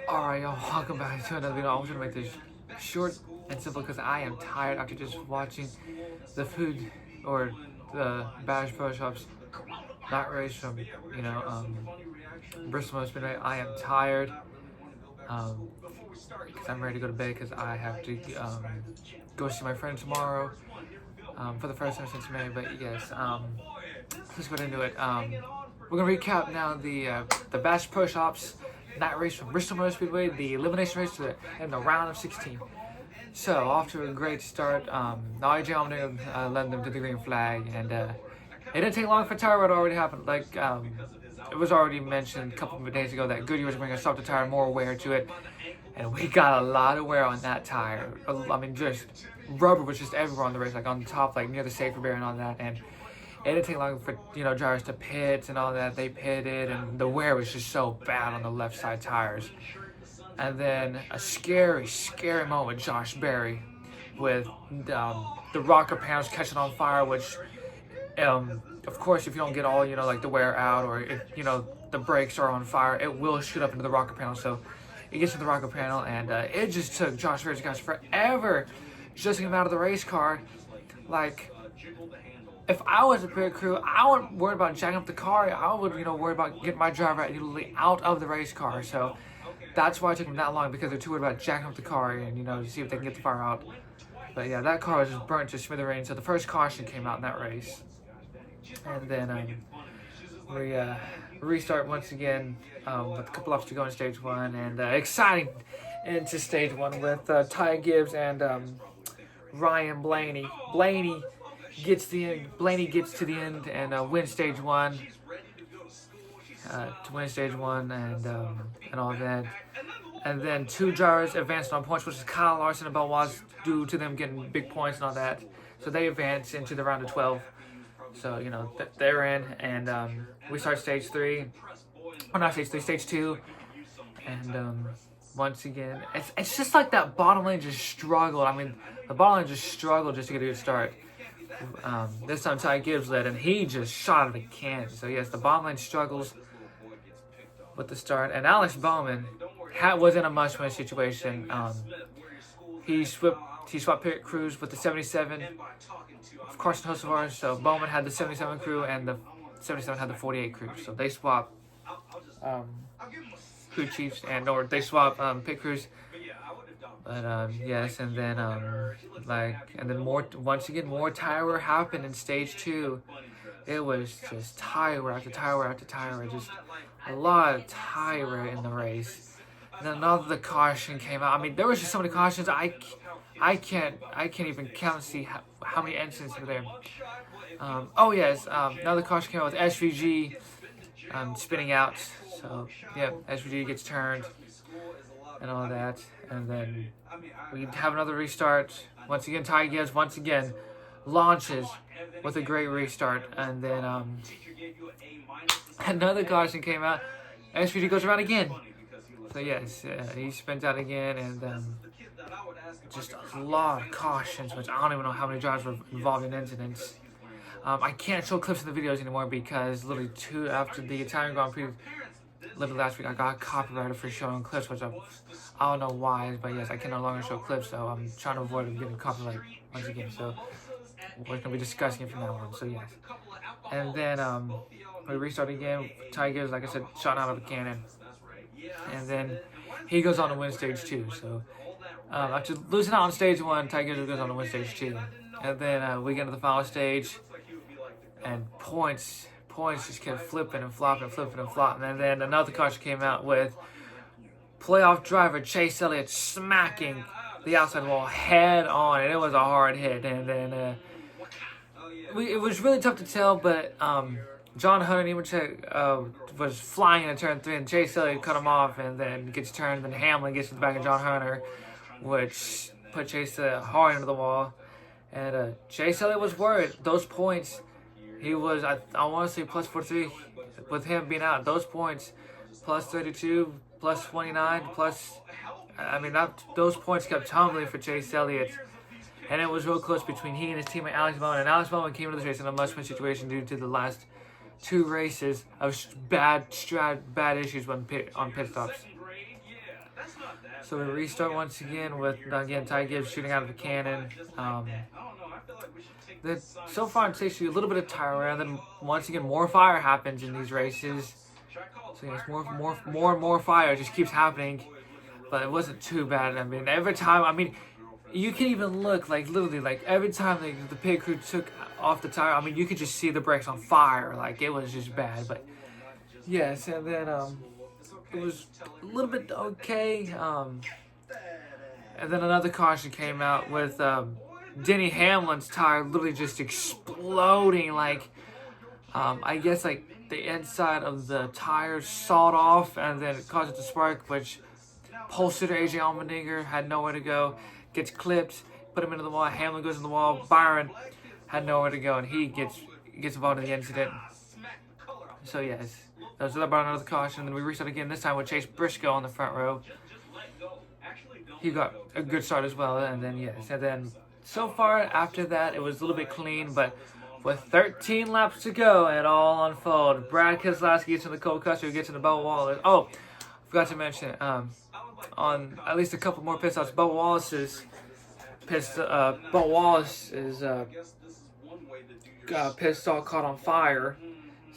Alright, y'all, welcome back to another video. I'm just gonna make this short and simple because I am tired after just watching the food or the Bash Pro Shops night race from, Bristol Speedway. I am tired because I'm ready to go to bed because I have to go see my friend tomorrow for the first time since May. But yes, let's get into it. We're gonna recap now the Bash Pro Shops night race from Bristol Speedway, the elimination race in the round of 16. So off to a great start. IJ Allmendinger led them to the green flag, and it didn't take long for tire wear to already happen. Like it was already mentioned a couple of days ago that Goodyear was bringing a softer tire, more wear to it, and we got a lot of wear on that tire. I mean, just rubber was just everywhere on the race, like on the top, like near the safety barrier and all that, and it didn't take long for drivers to pit and all that. They pitted, and the wear was just so bad on the left side tires. And then a scary moment with Josh Berry with the rocker panels catching on fire, which of course if you don't get all like the wear out, or if the brakes are on fire, it will shoot up into the rocker panel. So it gets to the rocker panel, and it just took Josh Berry's guys forever just to get him out of the race car. Like, if I was a pit crew, I wouldn't worry about jacking up the car. I would, worry about getting my driver out of the race car. So that's why it took them that long, because they're too worried about jacking up the car and, to see if they can get the fire out. But yeah, that car was just burnt to smithereens. So the first caution came out in that race. And then we restart once again with a couple laps to go in stage one. And exciting into stage one with Ty Gibbs and Ryan Blaney. Blaney gets to the end and wins stage one. To win stage one and all that. And then two drivers advanced on points, which is Kyle Larson and Belwaz, due to them getting big points and all that. So they advance into the round of 12. So, they're in, and we start stage three. Well, not stage three, stage two. And once again, it's just like that bottom lane just struggled. I mean, the bottom lane just struggled just to get a good start. This time Ty Gibbs led, and he just shot out of a cannon. So yes, the bottom lane struggles with the start, and Alex Bowman was in a must-win situation. He swapped pit crews with the 77 of Carson Hocevar. So Bowman had the 77 crew, and the 77 had the 48 crew. So they swap crew chiefs, or they swap pit crews. But yes, and then once again more tire wear happened in stage two. It was just tire wear after tire wear after tire wear, just a lot of tire wear in the race. And then another caution came out. I mean, there was just so many cautions. I can't even count and see how many incidents were there. Oh yes, another caution came out with SVG spinning out. So yeah, SVG gets turned and all that. And then we have another restart. Once again, Ty Gibbs once again launches with a great restart. And then another caution came out. SVG goes around again. So yes, he spins out again, and just a lot of cautions, which I don't even know how many drivers were involved in incidents. I can't show clips in the videos anymore because literally after the Italian Grand Prix, literally last week, I got copyrighted for showing clips, which I don't know why, but yes, I can no longer show clips, so I'm trying to avoid getting copyrighted once again. So we're going to be discussing it from now on. So yes, and then we restart again. Ty Gibbs, like I said, shot out of a cannon, and then he goes on to win stage two. So after losing out on stage one, Ty Gibbs goes on to win stage two, and then we get into the final stage, and points just kept flipping and flopping. And then another caution came out with playoff driver Chase Elliott smacking the outside wall head on, and it was a hard hit. And then it was really tough to tell, but John Hunter and Nemechek was flying in turn three, and Chase Elliott cut him off, and then gets turned. Then Hamlin gets to the back of John Hunter, which put Chase hard into the wall. And Chase Elliott was worried. Those points, he was, I want to say plus 43 with him being out. Those points, plus 32, plus 29, plus, I mean, those points kept tumbling for Chase Elliott. And it was real close between he and his teammate Alex Bowman. And Alex Bowman came into this race in a must-win situation due to the last two races of bad issues on pit stops. So we restart once again with, again, Ty Gibbs shooting out of a cannon. Then so far it takes you a little bit of tire wear, and then once again more fire happens in these races. So yes, more fire just keeps happening. But it wasn't too bad. I mean, every time, I mean, you can even look, like, literally, like, every time the pit crew took off the tire, I mean, you could just see the brakes on fire. Like, it was just bad. But, yes, and then, it was a little bit okay. And then another caution came out with, Denny Hamlin's tire literally just exploding. Like, I guess, like, the inside of the tire sawed off, and then it caused it to spark, which pole sitter AJ Allmendinger had nowhere to go, gets clipped, put him into the wall. Hamlin goes in the wall. Byron had nowhere to go, and he gets involved in the incident. So yes, that was about another caution. Then we restart again, this time with Chase Briscoe on the front row. He got a good start as well, and then yes, and then so far after that it was a little bit clean, but with 13 laps to go, it all unfolded. Brad Keselowski gets in the Cole Custer, who gets in the Bubba Wallace. Oh, forgot to mention, on at least a couple more pit stops, Bubba Wallace's pit stop caught on fire.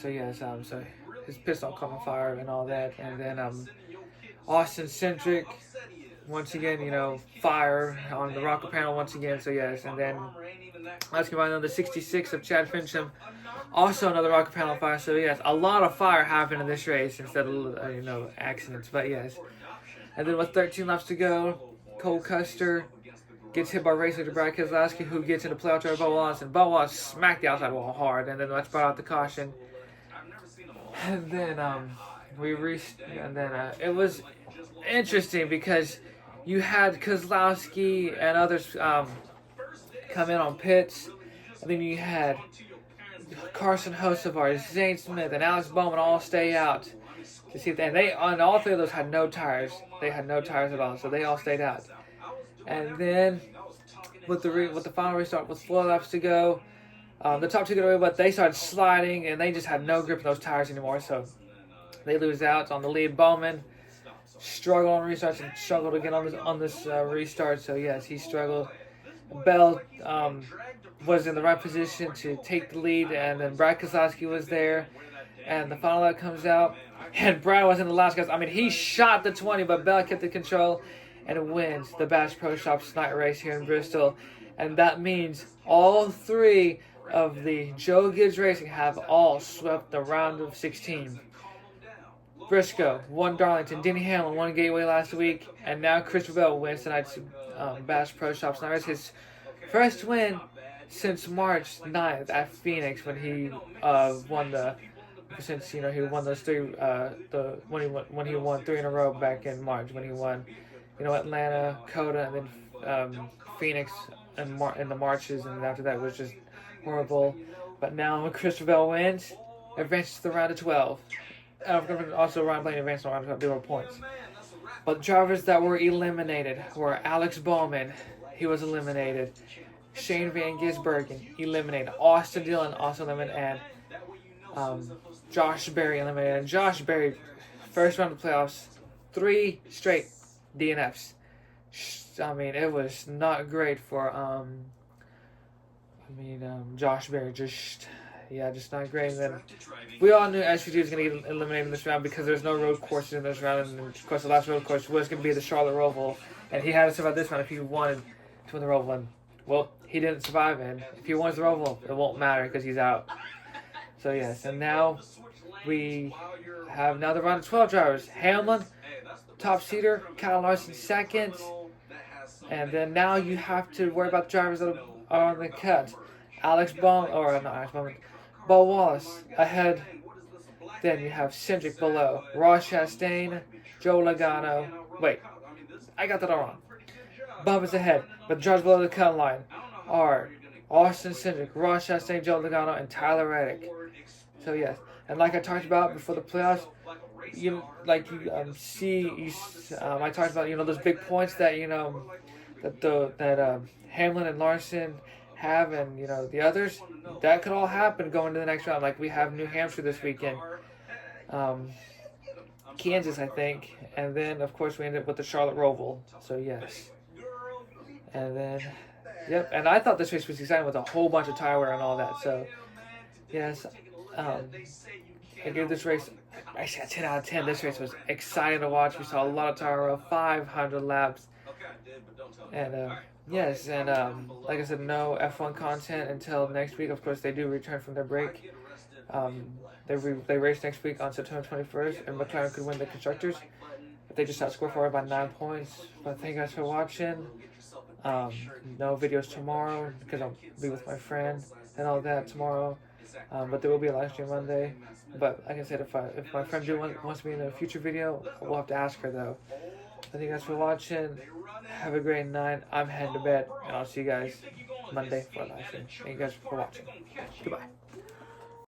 So yes, so his pit stop caught on fire and all that, and then Austin Cindric, once again, you know, fire on the rocker panel once again. So yes, and then let's combine on the 66 of Chad Fincham, also another rocker panel fire. So yes, a lot of fire happened in this race instead of you know, accidents. But yes. And then with 13 laps to go, Cole Custer gets hit by race leader Brad Keselowski, who gets into playoff driver Bubba Wallace, and Bubba Wallace smacked the outside wall hard, and then that's brought out the caution. And then it was interesting because you had Keselowski and others come in on pits, and then you had Carson Hocevar, Zane Smith, and Alex Bowman all stay out to see if they on all three of those had no tires. They had no tires at all, so they all stayed out. And then with the final restart with 4 laps to go, the top two got away, but they started sliding and they just had no grip on those tires anymore, so they lose out on the lead. Bowman struggled on restarts and struggled again on this restart. So yes, he struggled. Bell was in the right position to take the lead, and then Brad Keselowski was there, and the final lap comes out. And Brad was in the last guys. I mean, he shot the 20, but Bell kept the control and wins the Bash Pro Shops night race here in Bristol. And that means all 3 of the Joe Gibbs Racing have all swept the round of 16. Briscoe won Darlington, Denny Hamlin won Gateway last week, and now Christopher Bell wins tonight's Bash Pro Shops night race. His first win since March 9th at Phoenix, when he won the. Since he won those 3, when he won 3 in a row back in March, when he won, Atlanta, Coda, and then Phoenix in the Marches, and after that was just horrible. But now when Christopher Bell wins, advances to the round of 12. Also, Ryan Blaney advanced to the round of 12, 0 points. But drivers that were eliminated were Alex Bowman, he was eliminated. Shane Van Gisbergen eliminated. Austin Dillon also eliminated, and Josh Berry eliminated. And Josh Berry, first round of playoffs, 3 straight DNFs. I mean, it was not great for Josh Berry. Just not great. And then we all knew SVG was going to get eliminated in this round because there's no road courses in this round, and of course the last road course was going to be the Charlotte Roval, and he had to survive this round if he wanted to win the Roval. And, well, he didn't survive, and if he wins the Roval, it won't matter because he's out. So yes, and now we have the round of 12 drivers. Hamlin, top seeder, Kyle Larson second, and then now you have to worry about the drivers that are on the cut. Bo Wallace ahead. Then you have Cindric below. Ross Chastain, Joe Logano. Wait, I got that all wrong. Bubba's ahead, but the drivers below the cut line are Austin Cindric, Ross Chastain, Joe Logano, and Tyler Reddick. So yes, and like I talked about before the playoffs, I talked about those big points that that Hamlin and Larson have, and the others, that could all happen going to the next round. Like we have New Hampshire this weekend. Kansas, I think. And then, of course, we ended up with the Charlotte Roval. So, yes. And then, yep. And I thought this race was exciting with a whole bunch of tire wear and all that. So, yes. I gave this race actually a 10 out of 10. This race was exciting to watch. We saw a lot of tire wear, 500 laps. And, yes. And, like I said, no F1 content until next week. Of course, they do return from their break. They race next week on September 21st, and McLaren could win the Constructors if they just outscore Ferrari by 9 points. But thank you guys for watching. No videos tomorrow because I'll be with my friend and all that tomorrow. But there will be a live stream Monday. But like I said, if my friend wants me in a future video, we'll have to ask her though. Thank you guys for watching. Have a great night. I'm heading to bed, and I'll see you guys Monday for a live stream. Thank you guys for watching. Goodbye.